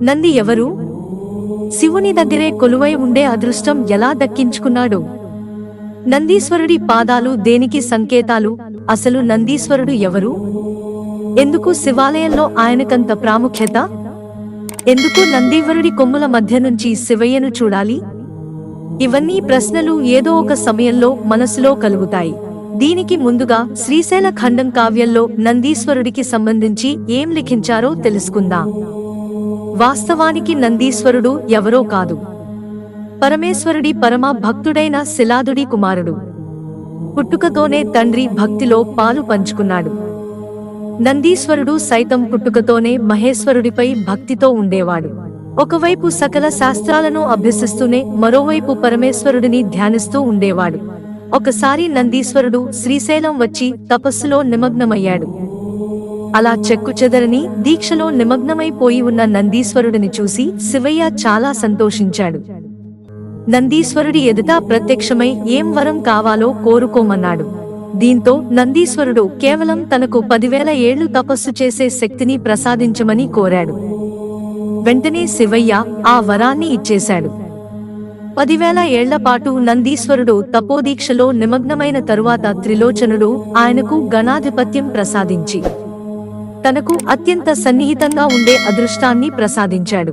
నంది ఎవరు? శివుని దగ్గరే కొలువై ఉండే అదృష్టం ఎలా దక్కించుకున్నాడు? నందీశ్వరుడి పాదాలు దేనికి సంకేతాలు? అసలు నందీశ్వరుడు ఎవరు? ఎందుకు శివాలయంలో ఆయనకంత ప్రాముఖ్యత? ఎందుకు నందీశ్వరుడి కొమ్ముల మధ్య నుంచి శివయ్యను చూడాలి? ఇవన్నీ ప్రశ్నలు ఏదో ఒక సమయంలో మనసులో కలుగుతాయి. దీనికి ముందుగా శ్రీశైల ఖండం కావ్యంలో నందీశ్వరుడికి సంబంధించి ఏం లిఖించారో తెలుసుకుందాం. వాస్తవానికి నందీశ్వరుడు ఎవరో కాదు, పరమేశ్వరుడి పరమ భక్తుడైన శిలాదుడి కుమారుడు. పుట్టుకతోనే తండ్రి భక్తిలో పాలు పంచుకున్నాడు. నందీశ్వరుడు సైతం పుట్టుకతోనే మహేశ్వరుడిపై భక్తితో ఉండేవాడు. ఒకవైపు సకల శాస్త్రాలను అభ్యసిస్తూనే మరోవైపు పరమేశ్వరుడిని ధ్యానిస్తూ ఉండేవాడు. ఒకసారి నందీశ్వరుడు శ్రీశైలం వచ్చి తపస్సులో నిమగ్నమయ్యాడు. అలా చెక్కుచెదరని దీక్షలో నిమగ్నమైపోయి ఉన్న నందీశ్వరుడిని చూసి శివయ్య చాలా సంతోషించాడు. నందీశ్వరుడి ఎదుట ప్రత్యక్షమై ఏం వరం కావాలో కోరుకోమన్నాడు. దీంతో నందీశ్వరుడు కేవలం తనకు 10,000 ఏళ్లు తపస్సు చేసే శక్తిని ప్రసాదించమని కోరాడు. వెంటనే శివయ్య ఆ వరాన్ని ఇచ్చేశాడు. 10,000 ఏళ్లపాటు నందీశ్వరుడు తపోదీక్షలో నిమగ్నమైన తరువాత త్రిలోచనుడు ఆయనకు గణాధిపత్యం ప్రసాదించి తనకు అత్యంత సన్నిహితంగా ఉండే అదృష్టాన్ని ప్రసాదించాడు.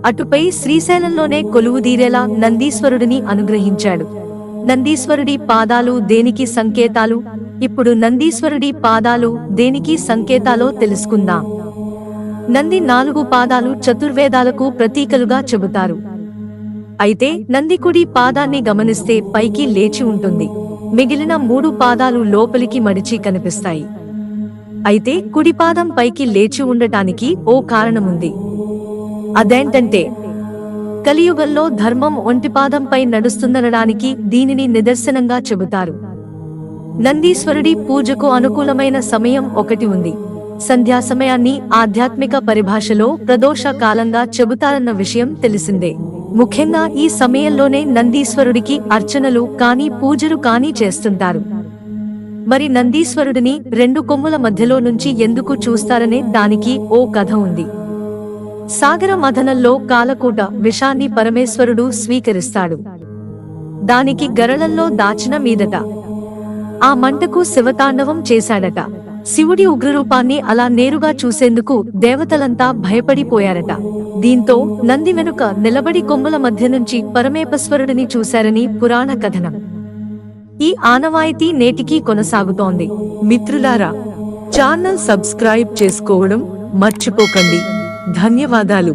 అటుపై శ్రీశైలంలోనే కొలువుదీరేలా నందీశ్వరుడిని అనుగ్రహించాడు. నందీశ్వరుడి పాదాలు దేనికి సంకేతాలు? ఇప్పుడు నందీశ్వరుడి పాదాలు దేనికి సంకేతాలో తెలుసుకుందాం. నంది 4 పాదాలు చతుర్వేదాలకు ప్రతీకలుగా చెబుతారు. అయితే నంది కుడి పాదాన్ని గమనిస్తే పైకి లేచి ఉంటుంది, మిగిలిన 3 పాదాలు లోపలికి మడిచి కనిపిస్తాయి. అయితే కుడిపాదం పైకి లేచి ఉండటానికి ఓ కారణముంది. అదేంటంటే కలియుగంలో ధర్మం ఒంటిపాదంపై నడుస్తుందనడానికి దీనిని నిదర్శనంగా చెబుతారు. నందీశ్వరుడి పూజకు అనుకూలమైన సమయం ఒకటి ఉంది. సంధ్యా సమయాన్ని ఆధ్యాత్మిక పరిభాషలో ప్రదోష కాలంగా చెబుతారన్న విషయం తెలిసిందే. ముఖ్యంగా ఈ సమయంలోనే నందీశ్వరుడికి అర్చనలు కానీ పూజలు కానీ చేస్తుంటారు. మరి నందీశ్వరుడిని 2 కొమ్ముల మధ్యలో నుంచి ఎందుకు చూస్తారనే దానికి ఓ కథ ఉంది. సాగర మథనంలో కాలకూట విషాన్ని పరమేశ్వరుడు స్వీకరిస్తాడు. దానికి గరళంలో దాచిన మీదట ఆ మంటకు శివతాండవం చేశాడట. శివుడి ఉగ్రరూపాన్ని అలా నేరుగా చూసేందుకు దేవతలంతా భయపడిపోయారట. దీంతో నంది వెనుక నిలబడి కొమ్ముల మధ్య నుంచి పరమేశ్వరుడిని చూశారని పురాణ కథనం. ఈ ఆనవాయితీ నేటికీ కొనసాగుతోంది. మిత్రులారా, ఛానల్ సబ్స్క్రైబ్ చేసుకోవడం మర్చిపోకండి. ధన్యవాదాలు.